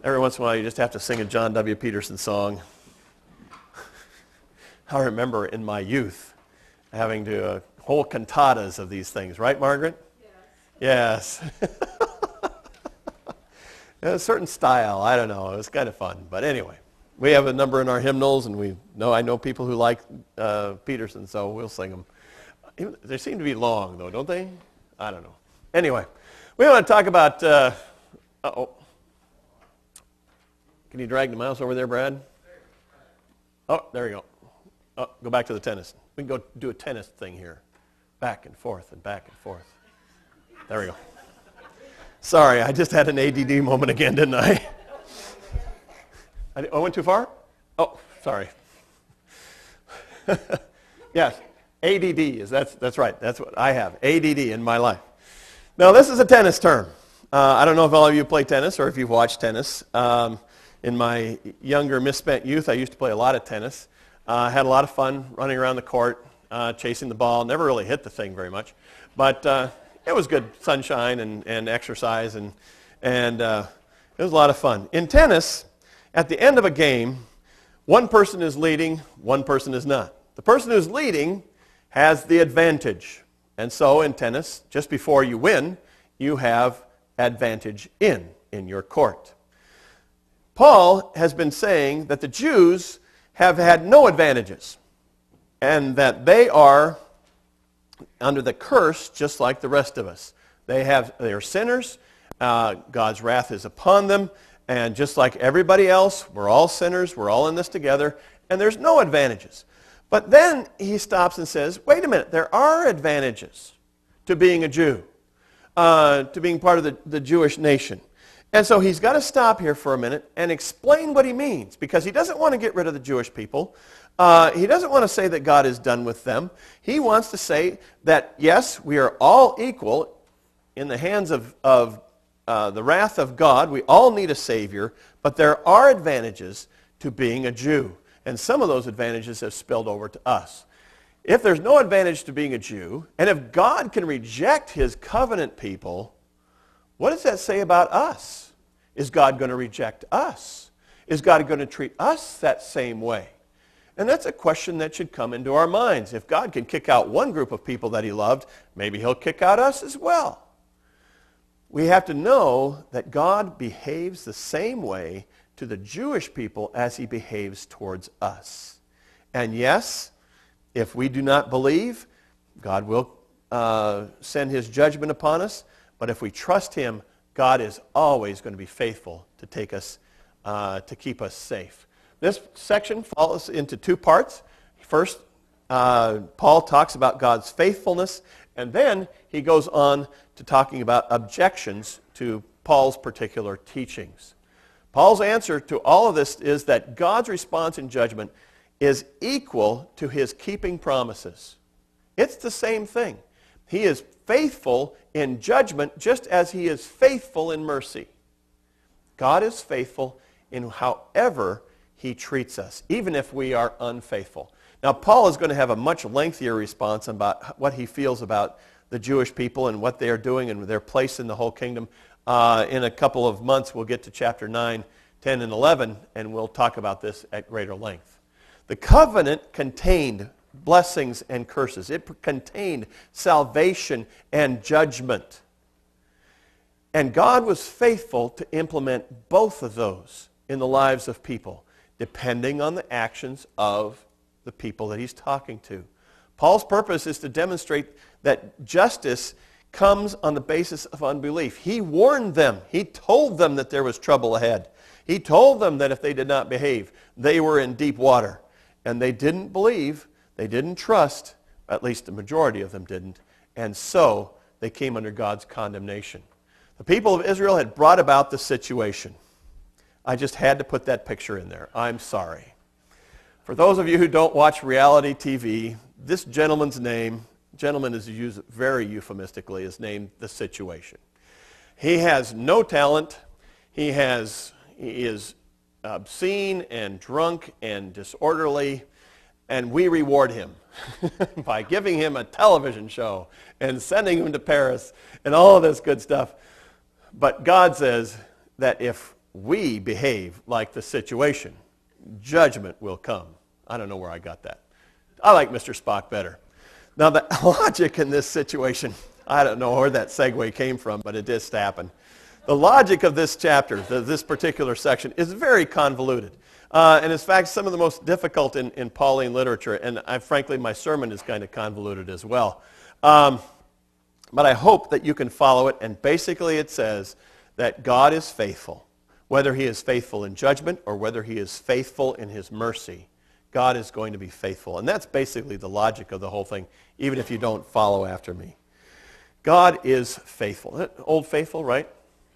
Every once in a while you just have to sing a John W. Peterson song. I remember in my youth having to whole cantatas of these things, right, Margaret? Yes. A certain style, I don't know, it was kind of fun. But anyway, we have a number in our hymnals, and I know people who like Peterson, so we'll sing them. They seem to be long, though, don't they? I don't know. Anyway, we want to talk about, Can you drag the mouse over there, Brad? Oh, there you go. Oh, go back to the tennis. We can go do a tennis thing here. Back and forth and back and forth. There we go. Sorry, I just had an ADD moment again, didn't I? I went too far? Oh, sorry. Yes, ADD, that's right. That's what I have, ADD in my life. Now, this is a tennis term. I don't know if all of you play tennis or if you've watched tennis. In my younger misspent youth, I used to play a lot of tennis. Had a lot of fun running around the court, chasing the ball. Never really hit the thing very much. But it was good sunshine and exercise, and it was a lot of fun. In tennis, at the end of a game, one person is leading, one person is not. The person who's leading has the advantage. And so in tennis, just before you win, you have advantage in your court. Paul has been saying that the Jews have had no advantages and that they are under the curse just like the rest of us. They are sinners. God's wrath is upon them. And just like everybody else, we're all sinners. We're all in this together. And there's no advantages. But then he stops and says, wait a minute, there are advantages to being a Jew, to being part of the Jewish nation. And so he's got to stop here for a minute and explain what he means, because he doesn't want to get rid of the Jewish people. He doesn't want to say that God is done with them. He wants to say that, yes, we are all equal in the hands of the wrath of God. We all need a Savior, but there are advantages to being a Jew. And some of those advantages have spilled over to us. If there's no advantage to being a Jew, and if God can reject his covenant people, what does that say about us? Is God going to reject us? Is God going to treat us that same way? And that's a question that should come into our minds. If God can kick out one group of people that he loved, maybe he'll kick out us as well. We have to know that God behaves the same way to the Jewish people as he behaves towards us. And yes, if we do not believe, God will send his judgment upon us. But if we trust him, God is always going to be faithful to take us, to keep us safe. This section falls into two parts. First, Paul talks about God's faithfulness, and then he goes on to talking about objections to Paul's particular teachings. Paul's answer to all of this is that God's response in judgment is equal to his keeping promises. It's the same thing. He is faithful in judgment just as he is faithful in mercy. God is faithful in however he treats us, even if we are unfaithful. Now, Paul is going to have a much lengthier response about what he feels about the Jewish people and what they are doing and their place in the whole kingdom. In a couple of months, we'll get to chapter 9, 10, and 11, and we'll talk about this at greater length. The covenant contained blessings and curses. It contained salvation and judgment. And God was faithful to implement both of those in the lives of people, depending on the actions of the people that he's talking to. Paul's purpose is to demonstrate that justice comes on the basis of unbelief. He warned them. He told them that there was trouble ahead. He told them that if they did not behave, they were in deep water. And they didn't believe. They didn't trust. At least the majority of them didn't. And so they came under God's condemnation. The people of Israel had brought about the situation. I just had to put that picture in there. I'm sorry. For those of you who don't watch reality TV, this gentleman is used very euphemistically, is named The Situation. He has no talent. He is obscene and drunk and disorderly, and we reward him by giving him a television show and sending him to Paris and all of this good stuff. But God says that if we behave like the situation, judgment will come. I don't know where I got that. I like Mr. Spock better. Now, the logic in this situation, I don't know where that segue came from, but it just happened. The logic of this chapter, this particular section, is very convoluted. And in fact, some of the most difficult in Pauline literature, and frankly, my sermon is kind of convoluted as well. But I hope that you can follow it, and basically it says that God is faithful. Whether he is faithful in judgment or whether he is faithful in his mercy, God is going to be faithful. And that's basically the logic of the whole thing, even if you don't follow after me. God is faithful. Old Faithful, right?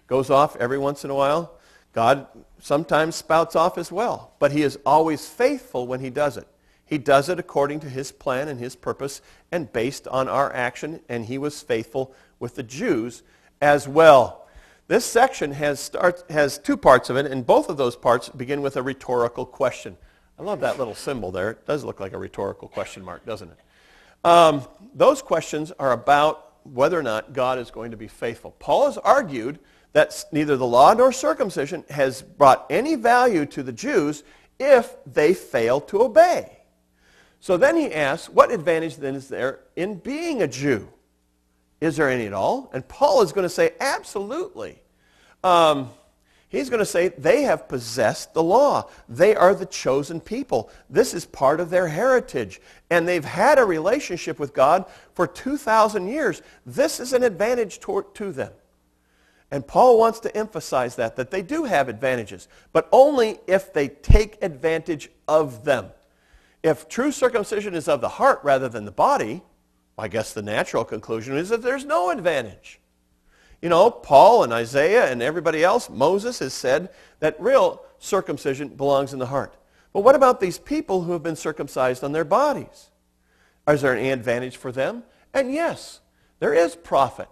Goes off every once in a while. God sometimes spouts off as well, but he is always faithful when he does it. He does it according to his plan and his purpose and based on our action, and he was faithful with the Jews as well. This section has two parts of it, and both of those parts begin with a rhetorical question. I love that little symbol there. It does look like a rhetorical question mark, doesn't it? Those questions are about whether or not God is going to be faithful. Paul has argued that neither the law nor circumcision has brought any value to the Jews if they fail to obey. So then he asks, what advantage then is there in being a Jew? Is there any at all? And Paul is going to say, absolutely. He's going to say they have possessed the law. They are the chosen people. This is part of their heritage. And they've had a relationship with God for 2,000 years. This is an advantage to them. And Paul wants to emphasize that they do have advantages, but only if they take advantage of them. If true circumcision is of the heart rather than the body, I guess the natural conclusion is that there's no advantage. You know, Paul and Isaiah and everybody else, Moses has said that real circumcision belongs in the heart. But what about these people who have been circumcised on their bodies? Is there any advantage for them? And yes, there is profit.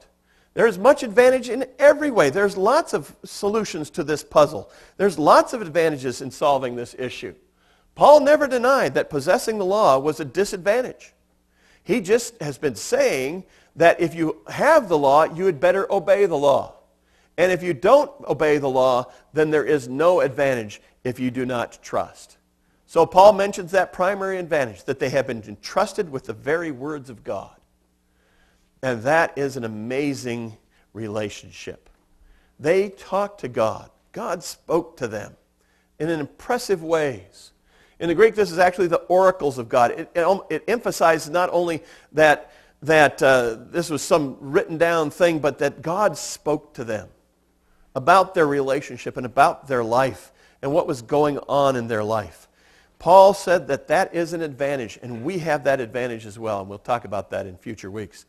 There is much advantage in every way. There's lots of solutions to this puzzle. There's lots of advantages in solving this issue. Paul never denied that possessing the law was a disadvantage. He just has been saying that if you have the law, you had better obey the law. And if you don't obey the law, then there is no advantage if you do not trust. So Paul mentions that primary advantage, that they have been entrusted with the very words of God. And that is an amazing relationship. They talked to God. God spoke to them in impressive ways. In the Greek, this is actually the oracles of God. It emphasizes not only that this was some written down thing, but that God spoke to them about their relationship and about their life and what was going on in their life. Paul said that is an advantage, and we have that advantage as well, and we'll talk about that in future weeks.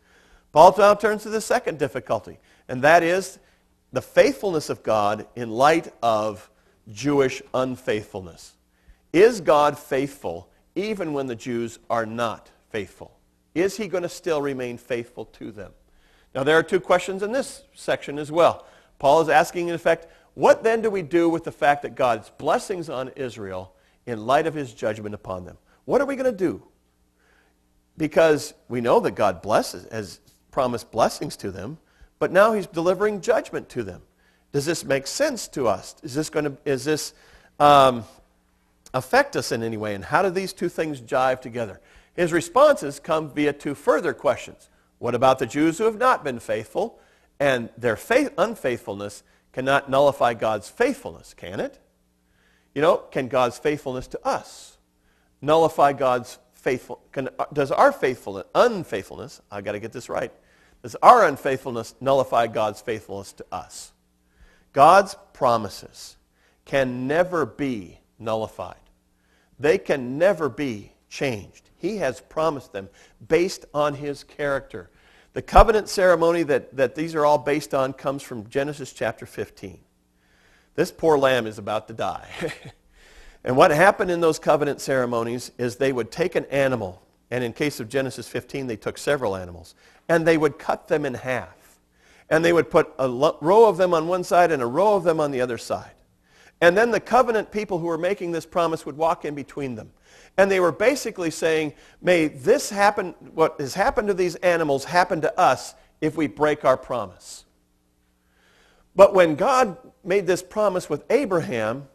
Paul now turns to the second difficulty, and that is the faithfulness of God in light of Jewish unfaithfulness. Is God faithful even when the Jews are not faithful? Is he going to still remain faithful to them? Now, there are two questions in this section as well. Paul is asking, in effect, what then do we do with the fact that God's blessings on Israel in light of his judgment upon them? What are we going to do? Because we know that God blesses, has promised blessings to them, but now he's delivering judgment to them. Does this make sense to us? Is this affect us in any way? And how do these two things jive together? His responses come via two further questions. What about the Jews who have not been faithful? And their unfaithfulness cannot nullify God's faithfulness, can it? You know, can God's faithfulness to us nullify God's faithfulness? Does our unfaithfulness, I've got to get this right, does our unfaithfulness nullify God's faithfulness to us? God's promises can never be nullified. They can never be changed. He has promised them based on his character. The covenant ceremony that these are all based on comes from Genesis chapter 15. This poor lamb is about to die. And what happened in those covenant ceremonies is they would take an animal, and in case of Genesis 15, they took several animals, and they would cut them in half. And they would put a row of them on one side and a row of them on the other side. And then the covenant people who were making this promise would walk in between them. And they were basically saying, may this happen, what has happened to these animals happen to us if we break our promise. But when God made this promise with Abraham,